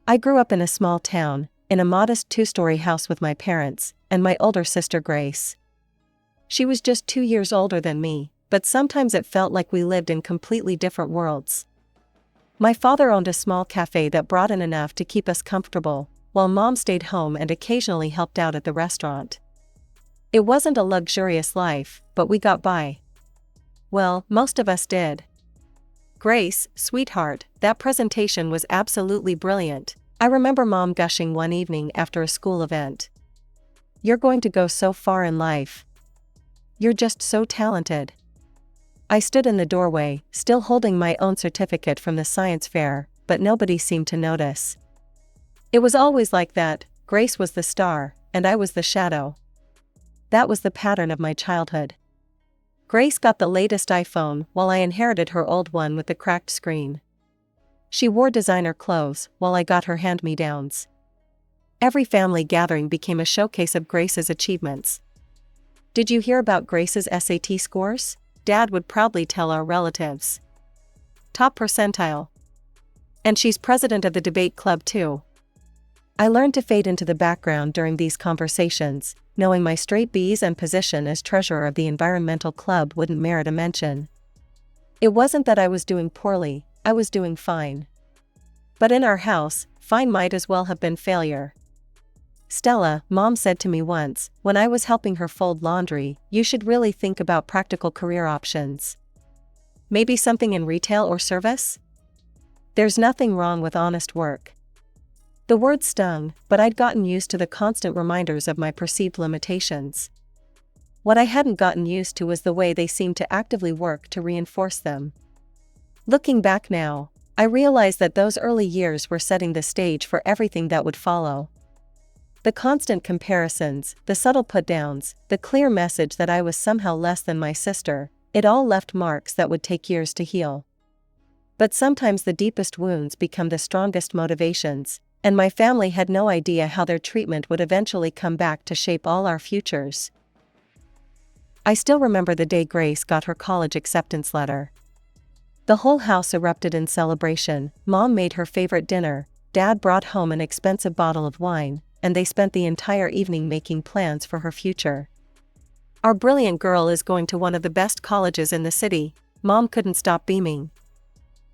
I grew up in a small town, in a modest 2-story house with my parents, and my older sister Grace. She was just 2 years older than me, but sometimes it felt like we lived in completely different worlds. My father owned a small cafe that brought in enough to keep us comfortable, while Mom stayed home and occasionally helped out at the restaurant. It wasn't a luxurious life, but we got by. Well, most of us did. Grace, sweetheart, that presentation was absolutely brilliant. I remember Mom gushing one evening after a school event. You're going to go so far in life. You're just so talented. I stood in the doorway, still holding my own certificate from the science fair, but nobody seemed to notice. It was always like that. Grace was the star, and I was the shadow. That was the pattern of my childhood. Grace got the latest iPhone while I inherited her old one with the cracked screen. She wore designer clothes while I got her hand-me-downs. Every family gathering became a showcase of Grace's achievements. Did you hear about Grace's SAT scores? Dad would proudly tell our relatives. Top percentile. And she's president of the debate club too. I learned to fade into the background during these conversations, knowing my straight B's and position as treasurer of the environmental club wouldn't merit a mention. It wasn't that I was doing poorly, I was doing fine. But in our house, fine might as well have been failure. Stella, Mom said to me once, when I was helping her fold laundry, you should really think about practical career options. Maybe something in retail or service? There's nothing wrong with honest work. The word stung, but I'd gotten used to the constant reminders of my perceived limitations. What I hadn't gotten used to was the way they seemed to actively work to reinforce them. Looking back now, I realize that those early years were setting the stage for everything that would follow. The constant comparisons, the subtle put-downs, the clear message that I was somehow less than my sister, it all left marks that would take years to heal. But sometimes the deepest wounds become the strongest motivations, and my family had no idea how their treatment would eventually come back to shape all our futures. I still remember the day Grace got her college acceptance letter. The whole house erupted in celebration. Mom made her favorite dinner, Dad brought home an expensive bottle of wine, and they spent the entire evening making plans for her future. Our brilliant girl is going to one of the best colleges in the city. Mom couldn't stop beaming.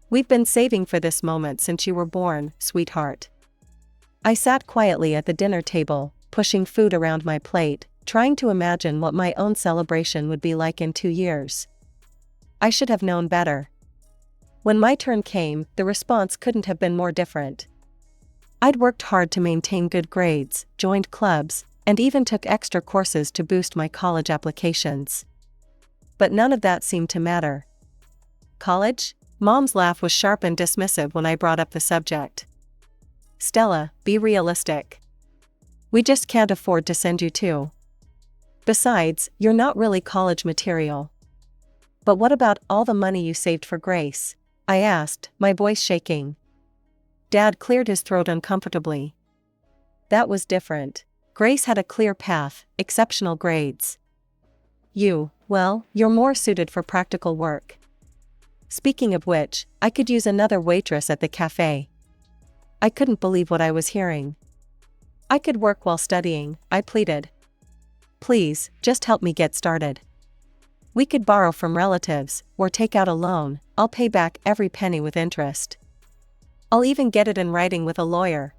We've been saving for this moment since you were born, sweetheart. I sat quietly at the dinner table, pushing food around my plate, trying to imagine what my own celebration would be like in 2 years. I should have known better. When my turn came, the response couldn't have been more different. I'd worked hard to maintain good grades, joined clubs, and even took extra courses to boost my college applications. But none of that seemed to matter. College? Mom's laugh was sharp and dismissive when I brought up the subject. Stella, be realistic. We just can't afford to send you to. Besides, you're not really college material. But what about all the money you saved for Grace? I asked, my voice shaking. Dad cleared his throat uncomfortably. That was different. Grace had a clear path, exceptional grades. Well, you're more suited for practical work. Speaking of which, I could use another waitress at the cafe. I couldn't believe what I was hearing. I could work while studying, I pleaded. Please, just help me get started. We could borrow from relatives, or take out a loan. I'll pay back every penny with interest. I'll even get it in writing with a lawyer.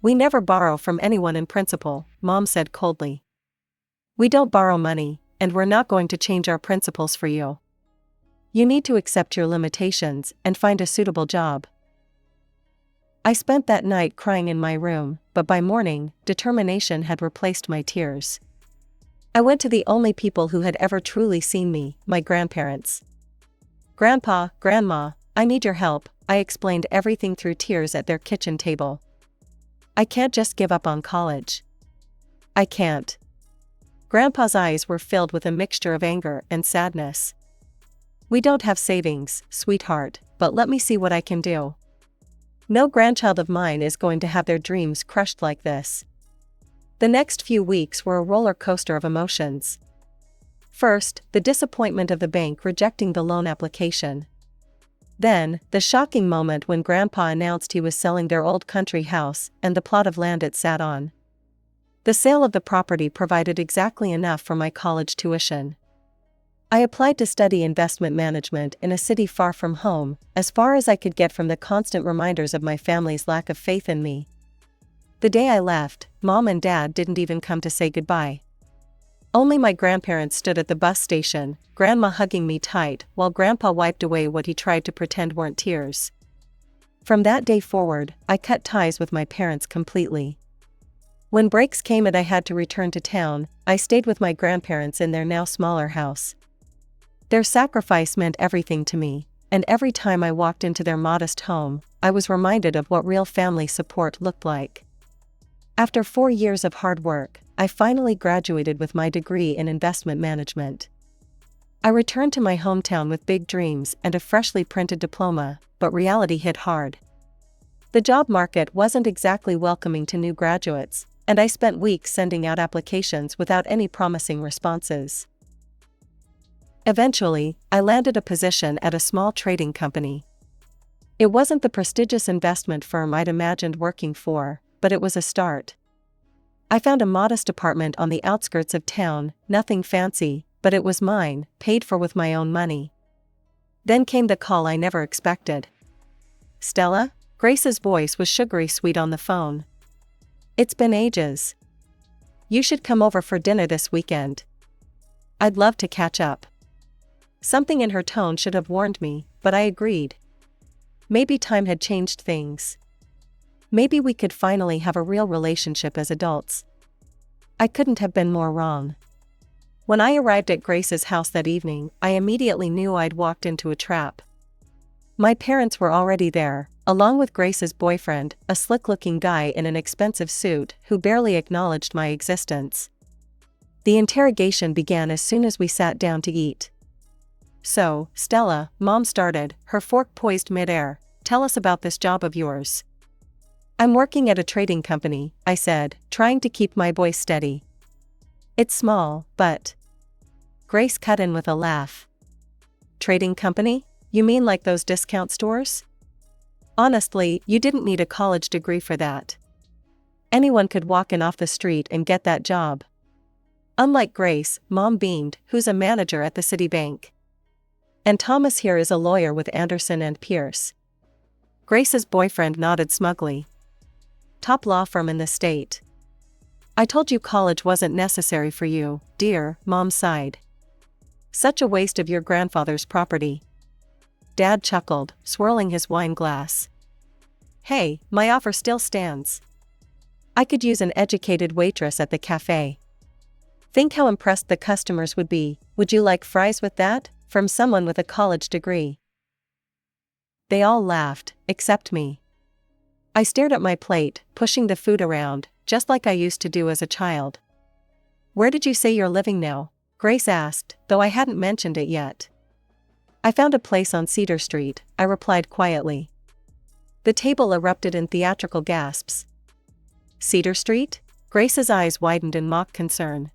We never borrow from anyone in principle, Mom said coldly. We don't borrow money, and we're not going to change our principles for you. You need to accept your limitations and find a suitable job. I spent that night crying in my room, but by morning, determination had replaced my tears. I went to the only people who had ever truly seen me, my grandparents. Grandpa, Grandma, I need your help, I explained everything through tears at their kitchen table. I can't just give up on college. I can't. Grandpa's eyes were filled with a mixture of anger and sadness. We don't have savings, sweetheart, but let me see what I can do. No grandchild of mine is going to have their dreams crushed like this. The next few weeks were a roller coaster of emotions. First, the disappointment of the bank rejecting the loan application. Then, the shocking moment when Grandpa announced he was selling their old country house and the plot of land it sat on. The sale of the property provided exactly enough for my college tuition. I applied to study investment management in a city far from home, as far as I could get from the constant reminders of my family's lack of faith in me. The day I left, Mom and Dad didn't even come to say goodbye. Only my grandparents stood at the bus station, Grandma hugging me tight while Grandpa wiped away what he tried to pretend weren't tears. From that day forward, I cut ties with my parents completely. When breaks came and I had to return to town, I stayed with my grandparents in their now smaller house. Their sacrifice meant everything to me, and every time I walked into their modest home, I was reminded of what real family support looked like. After 4 years of hard work, I finally graduated with my degree in investment management. I returned to my hometown with big dreams and a freshly printed diploma, but reality hit hard. The job market wasn't exactly welcoming to new graduates, and I spent weeks sending out applications without any promising responses. Eventually, I landed a position at a small trading company. It wasn't the prestigious investment firm I'd imagined working for, but it was a start. I found a modest apartment on the outskirts of town, nothing fancy, but it was mine, paid for with my own money. Then came the call I never expected. "Stella?" Grace's voice was sugary sweet on the phone. "It's been ages. You should come over for dinner this weekend. I'd love to catch up." Something in her tone should have warned me, but I agreed. Maybe time had changed things. Maybe we could finally have a real relationship as adults. I couldn't have been more wrong. When I arrived at Grace's house that evening, I immediately knew I'd walked into a trap. My parents were already there, along with Grace's boyfriend, a slick-looking guy in an expensive suit who barely acknowledged my existence. The interrogation began as soon as we sat down to eat. "So, Stella," Mom started, her fork poised midair, "tell us about this job of yours." "I'm working at a trading company," I said, trying to keep my voice steady. "It's small, but..." Grace cut in with a laugh. "Trading company? You mean like those discount stores? Honestly, you didn't need a college degree for that. Anyone could walk in off the street and get that job." Unlike Grace, Mom beamed, "who's a manager at the Citibank. And Thomas here is a lawyer with Anderson and Pierce." Grace's boyfriend nodded smugly. "Top law firm in the state." "I told you college wasn't necessary for you, dear," Mom sighed. "Such a waste of your grandfather's property." Dad chuckled, swirling his wine glass. "Hey, my offer still stands. I could use an educated waitress at the cafe. Think how impressed the customers would be. Would you like fries with that? From someone with a college degree." They all laughed, except me. I stared at my plate, pushing the food around, just like I used to do as a child. "Where did you say you're living now?" Grace asked, though I hadn't mentioned it yet. "I found a place on Cedar Street," I replied quietly. The table erupted in theatrical gasps. "Cedar Street?" Grace's eyes widened in mock concern.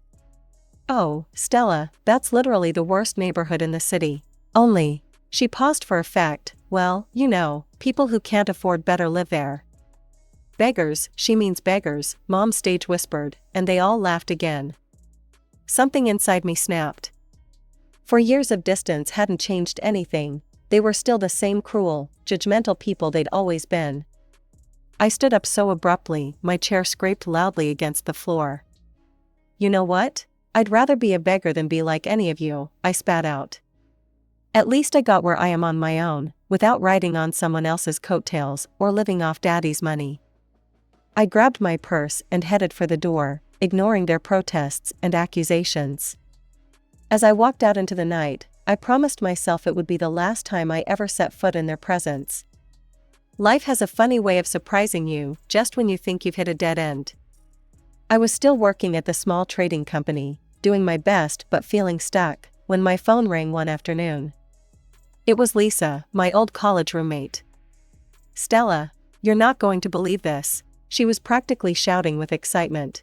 "Oh, Stella, that's literally the worst neighborhood in the city. Only..." She paused for effect. "Well, you know, people who can't afford better live there." "Beggars, she means beggars," Mom stage whispered, and they all laughed again. Something inside me snapped. For years of distance hadn't changed anything. They were still the same cruel, judgmental people they'd always been. I stood up so abruptly, my chair scraped loudly against the floor. "You know what? I'd rather be a beggar than be like any of you," I spat out. "At least I got where I am on my own, without riding on someone else's coattails or living off Daddy's money." I grabbed my purse and headed for the door, ignoring their protests and accusations. As I walked out into the night, I promised myself it would be the last time I ever set foot in their presence. Life has a funny way of surprising you just when you think you've hit a dead end. I was still working at the small trading company, doing my best but feeling stuck, when my phone rang one afternoon. It was Lisa, my old college roommate. "Stella, you're not going to believe this," she was practically shouting with excitement.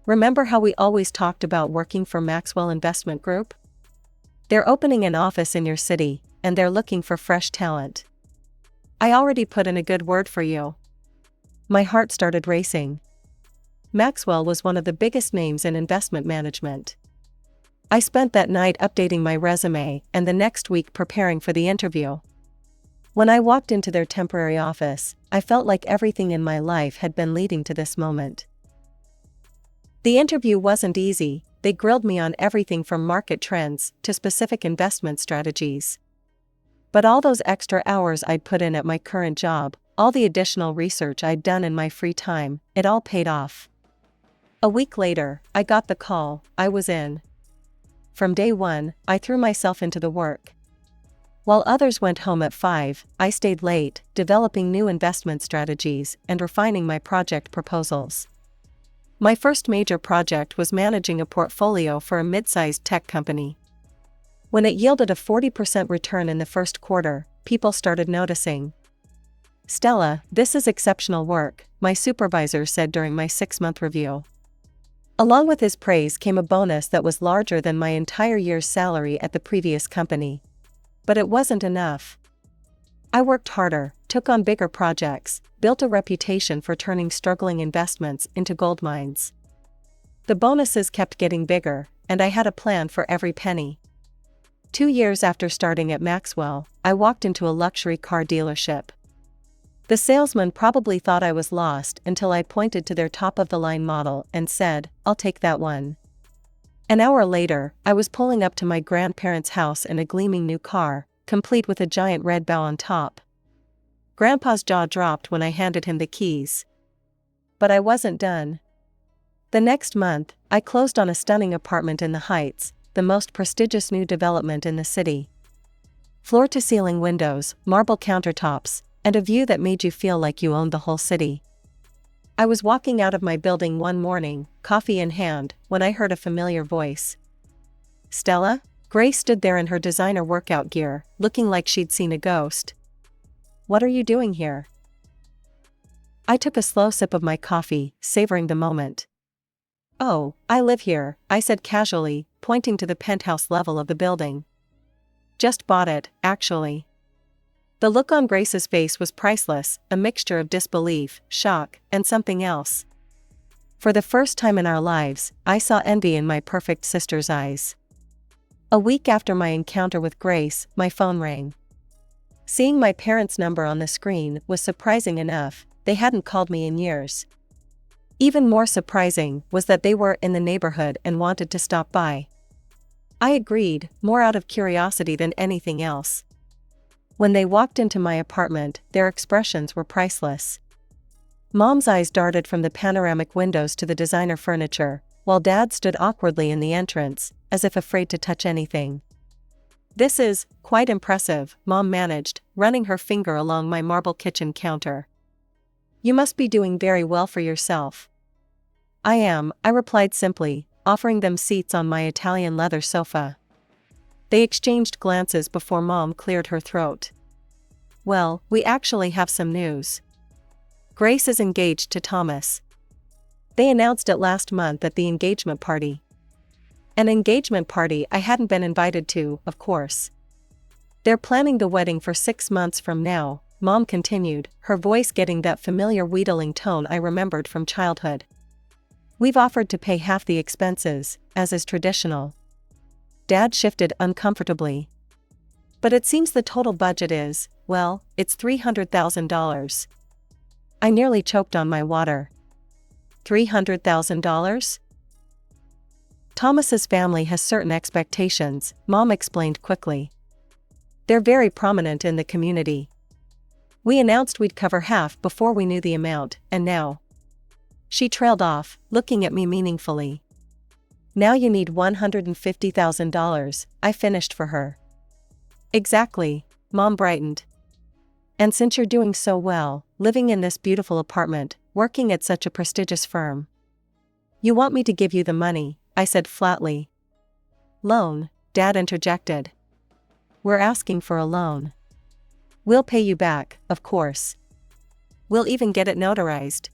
"Remember how we always talked about working for Maxwell Investment Group? They're opening an office in your city, and they're looking for fresh talent. I already put in a good word for you." My heart started racing. Maxwell was one of the biggest names in investment management. I spent that night updating my resume and the next week preparing for the interview. When I walked into their temporary office, I felt like everything in my life had been leading to this moment. The interview wasn't easy. They grilled me on everything from market trends to specific investment strategies. But all those extra hours I'd put in at my current job, all the additional research I'd done in my free time, it all paid off. A week later, I got the call. I was in. From day one, I threw myself into the work. While others went home at 5, I stayed late, developing new investment strategies and refining my project proposals. My first major project was managing a portfolio for a mid-sized tech company. When it yielded a 40% return in the first quarter, people started noticing. "Stella, this is exceptional work," my supervisor said during my 6-month review. Along with his praise came a bonus that was larger than my entire year's salary at the previous company. But it wasn't enough. I worked harder, took on bigger projects, built a reputation for turning struggling investments into gold mines. The bonuses kept getting bigger, and I had a plan for every penny. 2 years after starting at Maxwell, I walked into a luxury car dealership. The salesman probably thought I was lost until I pointed to their top-of-the-line model and said, "I'll take that one." An hour later, I was pulling up to my grandparents' house in a gleaming new car, complete with a giant red bow on top. Grandpa's jaw dropped when I handed him the keys. But I wasn't done. The next month, I closed on a stunning apartment in the Heights, the most prestigious new development in the city. Floor-to-ceiling windows, marble countertops, and a view that made you feel like you owned the whole city. I was walking out of my building one morning, coffee in hand, when I heard a familiar voice. "Stella?" Grace stood there in her designer workout gear, looking like she'd seen a ghost. "What are you doing here?" I took a slow sip of my coffee, savoring the moment. "Oh, I live here," I said casually, pointing to the penthouse level of the building. "Just bought it, actually." The look on Grace's face was priceless, a mixture of disbelief, shock, and something else. For the first time in our lives, I saw envy in my perfect sister's eyes. A week after my encounter with Grace, my phone rang. Seeing my parents' number on the screen was surprising enough. They hadn't called me in years. Even more surprising was that they were in the neighborhood and wanted to stop by. I agreed, more out of curiosity than anything else. When they walked into my apartment, their expressions were priceless. Mom's eyes darted from the panoramic windows to the designer furniture, while Dad stood awkwardly in the entrance, as if afraid to touch anything. "This is quite impressive," Mom managed, running her finger along my marble kitchen counter. "You must be doing very well for yourself." "I am," I replied simply, offering them seats on my Italian leather sofa. They exchanged glances before Mom cleared her throat. "Well, we actually have some news. Grace is engaged to Thomas. They announced it last month at the engagement party." An engagement party I hadn't been invited to, of course. "They're planning the wedding for 6 months from now," Mom continued, her voice getting that familiar wheedling tone I remembered from childhood. "We've offered to pay half the expenses, as is traditional." Dad shifted uncomfortably. "But it seems the total budget is, well, it's $300,000. I nearly choked on my water. $300,000? Thomas's family has certain expectations, Mom explained quickly. They're very prominent in the community. We announced we'd cover half before we knew the amount, and now. She trailed off, looking at me meaningfully. "Now you need $150,000, I finished for her." "Exactly," Mom brightened. "And since you're doing so well, living in this beautiful apartment, working at such a prestigious firm. You want me to give you the money," I said flatly. "Loan," Dad interjected. "We're asking for a loan. We'll pay you back, of course. We'll even get it notarized."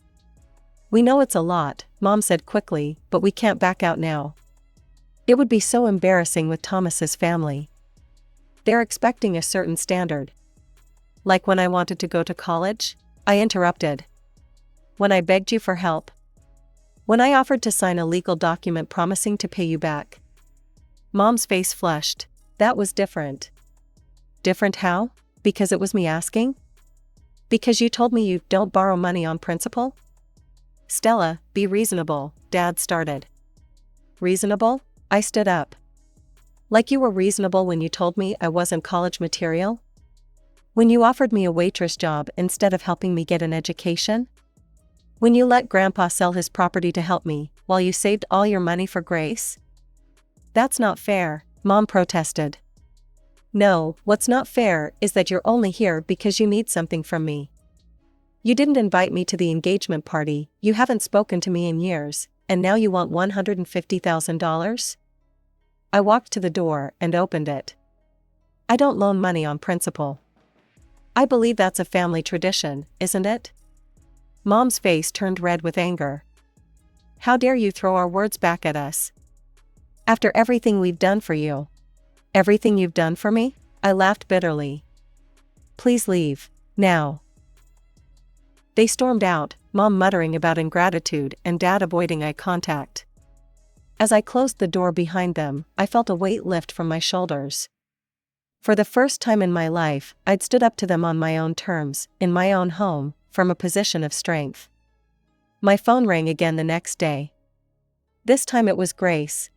"We know it's a lot," Mom said quickly, "but we can't back out now. It would be so embarrassing with Thomas's family. They're expecting a certain standard. Like when I wanted to go to college? I interrupted. When I begged you for help? When I offered to sign a legal document promising to pay you back? Mom's face flushed. That was different. Different how? Because it was me asking? Because you told me you don't borrow money on principle? Stella, be reasonable, Dad started. Reasonable? I stood up. Like you were reasonable when you told me I wasn't college material? When you offered me a waitress job instead of helping me get an education? When you let Grandpa sell his property to help me, while you saved all your money for Grace? That's not fair, Mom protested. No, what's not fair is that you're only here because you need something from me. You didn't invite me to the engagement party, you haven't spoken to me in years, and now you want $150,000? I walked to the door and opened it. I don't loan money on principle. I believe that's a family tradition, isn't it? Mom's face turned red with anger. How dare you throw our words back at us? After everything we've done for you. Everything you've done for me? I laughed bitterly. Please leave, now. They stormed out, Mom muttering about ingratitude and Dad avoiding eye contact. As I closed the door behind them, I felt a weight lift from my shoulders. For the first time in my life, I'd stood up to them on my own terms, in my own home, from a position of strength. My phone rang again the next day. This time it was Grace.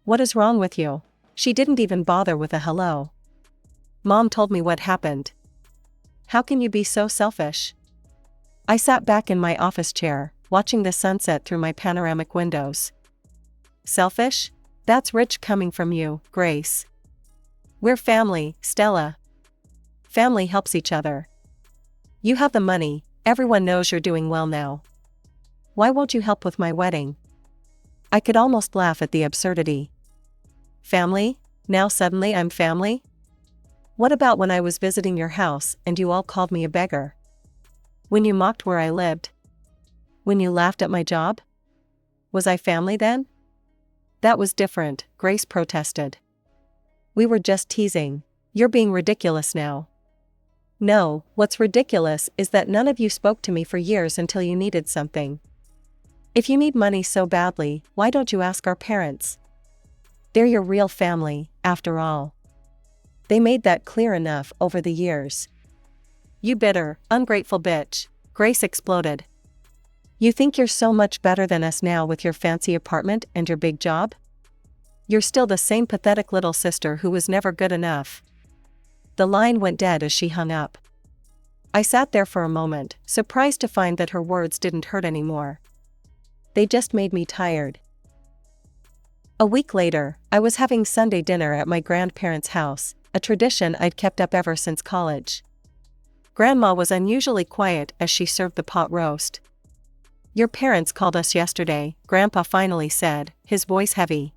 What is wrong with you? She didn't even bother with a hello. Mom told me what happened. How can you be so selfish? I sat back in my office chair, watching the sunset through my panoramic windows. Selfish? That's rich coming from you, Grace. We're family, Stella. Family helps each other. You have the money, everyone knows you're doing well now. Why won't you help with my wedding? I could almost laugh at the absurdity. Family? Now suddenly I'm family? What about when I was visiting your house and you all called me a beggar? When you mocked where I lived? When you laughed at my job? Was I family then? That was different, Grace protested. We were just teasing. You're being ridiculous now. No, what's ridiculous is that none of you spoke to me for years until you needed something. If you need money so badly, why don't you ask our parents? They're your real family, after all. They made that clear enough over the years. You bitter, ungrateful bitch, Grace exploded. You think you're so much better than us now with your fancy apartment and your big job? You're still the same pathetic little sister who was never good enough. The line went dead as she hung up. I sat there for a moment, surprised to find that her words didn't hurt anymore. They just made me tired. A week later, I was having Sunday dinner at my grandparents' house, a tradition I'd kept up ever since college. Grandma was unusually quiet as she served the pot roast. Your parents called us yesterday, Grandpa finally said, his voice heavy.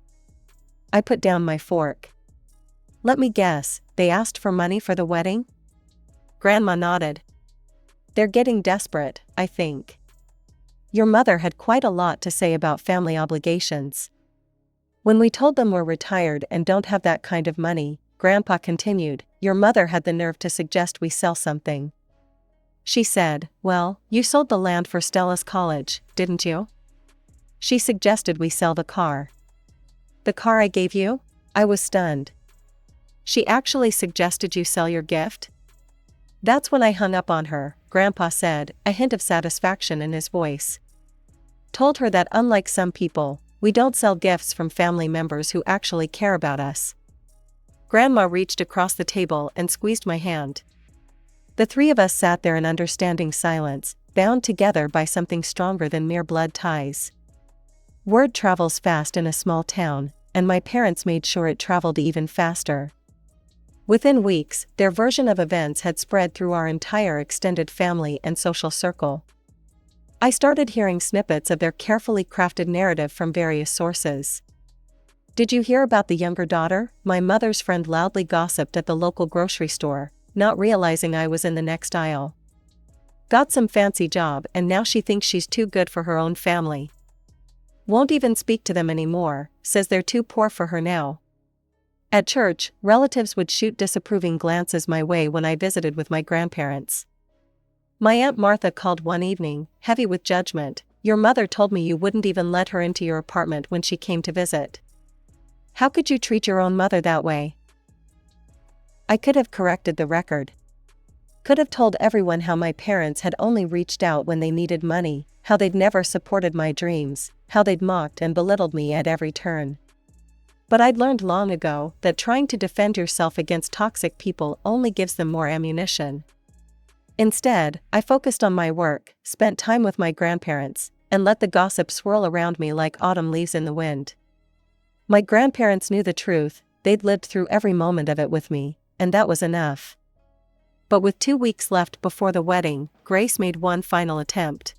I put down my fork. Let me guess, they asked for money for the wedding? Grandma nodded. They're getting desperate, I think. Your mother had quite a lot to say about family obligations. When we told them we're retired and don't have that kind of money, Grandpa continued, your mother had the nerve to suggest we sell something. She said, well, you sold the land for Stella's college, didn't you? She suggested we sell the car. The car I gave you? I was stunned. She actually suggested you sell your gift? That's when I hung up on her, Grandpa said, a hint of satisfaction in his voice. Told her that unlike some people, we don't sell gifts from family members who actually care about us. Grandma reached across the table and squeezed my hand. The three of us sat there in understanding silence, bound together by something stronger than mere blood ties. Word travels fast in a small town, and my parents made sure it traveled even faster. Within weeks, their version of events had spread through our entire extended family and social circle. I started hearing snippets of their carefully crafted narrative from various sources. Did you hear about the younger daughter? My mother's friend loudly gossiped at the local grocery store, not realizing I was in the next aisle. Got some fancy job and now she thinks she's too good for her own family. Won't even speak to them anymore, says they're too poor for her now. At church, relatives would shoot disapproving glances my way when I visited with my grandparents. My Aunt Martha called one evening, heavy with judgment. "Your mother told me you wouldn't even let her into your apartment when she came to visit. How could you treat your own mother that way?" I could have corrected the record. Could have told everyone how my parents had only reached out when they needed money, how they'd never supported my dreams, how they'd mocked and belittled me at every turn. But I'd learned long ago that trying to defend yourself against toxic people only gives them more ammunition. Instead, I focused on my work, spent time with my grandparents, and let the gossip swirl around me like autumn leaves in the wind. My grandparents knew the truth, they'd lived through every moment of it with me, and that was enough. But with 2 weeks left before the wedding, Grace made one final attempt.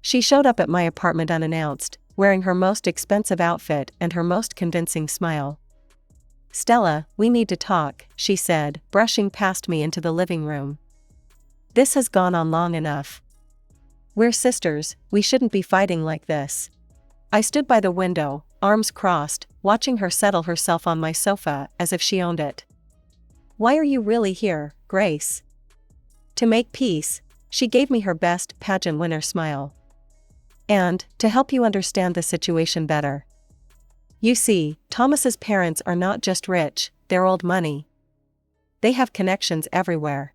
She showed up at my apartment unannounced, wearing her most expensive outfit and her most convincing smile. "Stella, we need to talk," she said, brushing past me into the living room. "This has gone on long enough. We're sisters, we shouldn't be fighting like this." I stood by the window, arms crossed, watching her settle herself on my sofa as if she owned it. "Why are you really here, Grace?" "To make peace," she gave me her best pageant winner smile. "And, to help you understand the situation better. You see, Thomas's parents are not just rich, they're old money. They have connections everywhere.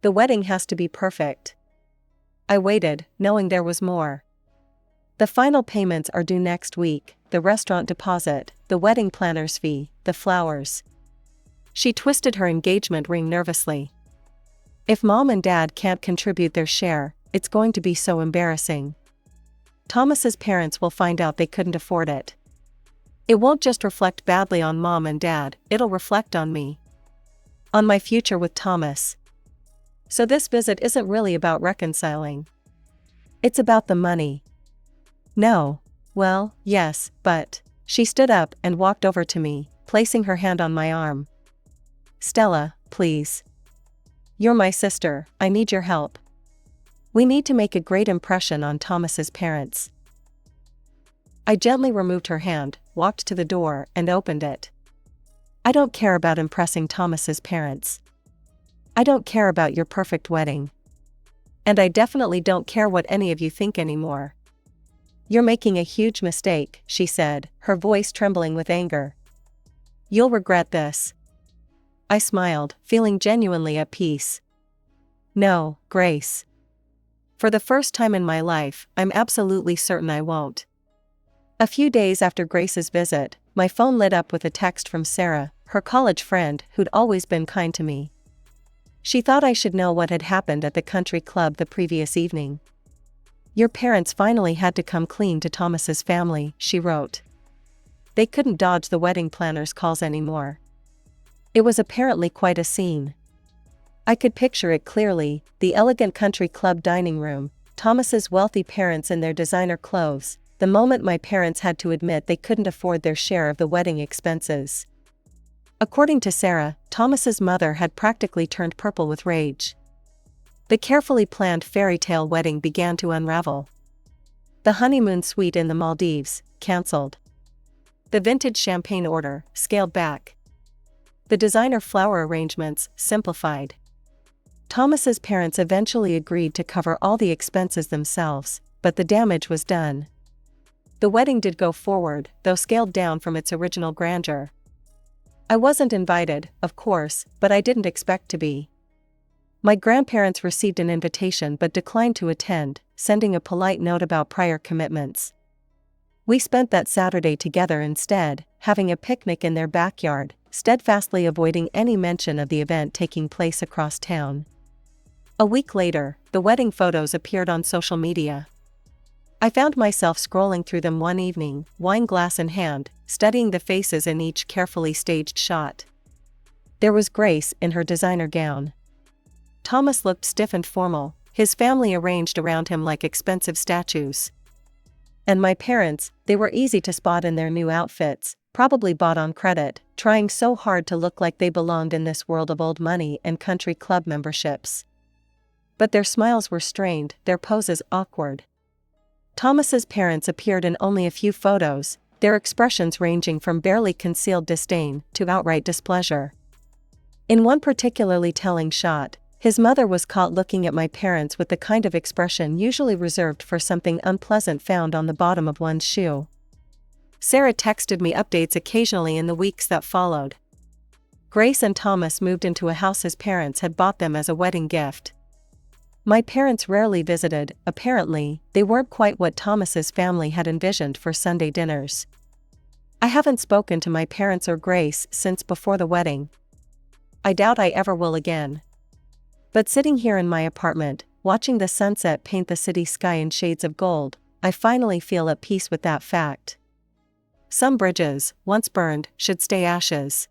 The wedding has to be perfect." I waited, knowing there was more. "The final payments are due next week, the restaurant deposit, the wedding planner's fee, the flowers." She twisted her engagement ring nervously. "If Mom and Dad can't contribute their share, it's going to be so embarrassing. Thomas's parents will find out they couldn't afford it. It won't just reflect badly on Mom and Dad, it'll reflect on me. On my future with Thomas. So this visit isn't really about reconciling. It's about the money." "No." "Well, yes, but..." She stood up and walked over to me, placing her hand on my arm. "Stella, please. You're my sister, I need your help. We need to make a great impression on Thomas's parents." I gently removed her hand, walked to the door, and opened it. "I don't care about impressing Thomas's parents. I don't care about your perfect wedding. And I definitely don't care what any of you think anymore. You're making a huge mistake," she said, her voice trembling with anger. "You'll regret this." I smiled, feeling genuinely at peace. "No, Grace. For the first time in my life, I'm absolutely certain I won't." A few days after Grace's visit, my phone lit up with a text from Sarah, her college friend who'd always been kind to me. She thought I should know what had happened at the country club the previous evening. "Your parents finally had to come clean to Thomas's family," she wrote. "They couldn't dodge the wedding planner's calls anymore." It was apparently quite a scene. I could picture it clearly, the elegant country club dining room, Thomas's wealthy parents in their designer clothes, the moment my parents had to admit they couldn't afford their share of the wedding expenses. According to Sarah, Thomas's mother had practically turned purple with rage. The carefully planned fairy tale wedding began to unravel. The honeymoon suite in the Maldives, cancelled. The vintage champagne order, scaled back. The designer flower arrangements, simplified. Thomas's parents eventually agreed to cover all the expenses themselves, but the damage was done. The wedding did go forward, though scaled down from its original grandeur. I wasn't invited, of course, but I didn't expect to be. My grandparents received an invitation but declined to attend, sending a polite note about prior commitments. We spent that Saturday together instead, having a picnic in their backyard, steadfastly avoiding any mention of the event taking place across town. A week later, the wedding photos appeared on social media. I found myself scrolling through them one evening, wine glass in hand, studying the faces in each carefully staged shot. There was Grace in her designer gown. Thomas looked stiff and formal, his family arranged around him like expensive statues. And my parents, they were easy to spot in their new outfits, probably bought on credit, trying so hard to look like they belonged in this world of old money and country club memberships. But their smiles were strained, their poses awkward. Thomas's parents appeared in only a few photos, their expressions ranging from barely concealed disdain to outright displeasure. In one particularly telling shot, his mother was caught looking at my parents with the kind of expression usually reserved for something unpleasant found on the bottom of one's shoe. Sarah texted me updates occasionally in the weeks that followed. Grace and Thomas moved into a house his parents had bought them as a wedding gift. My parents rarely visited. Apparently, they weren't quite what Thomas's family had envisioned for Sunday dinners. I haven't spoken to my parents or Grace since before the wedding. I doubt I ever will again. But sitting here in my apartment, watching the sunset paint the city sky in shades of gold, I finally feel at peace with that fact. Some bridges, once burned, should stay ashes.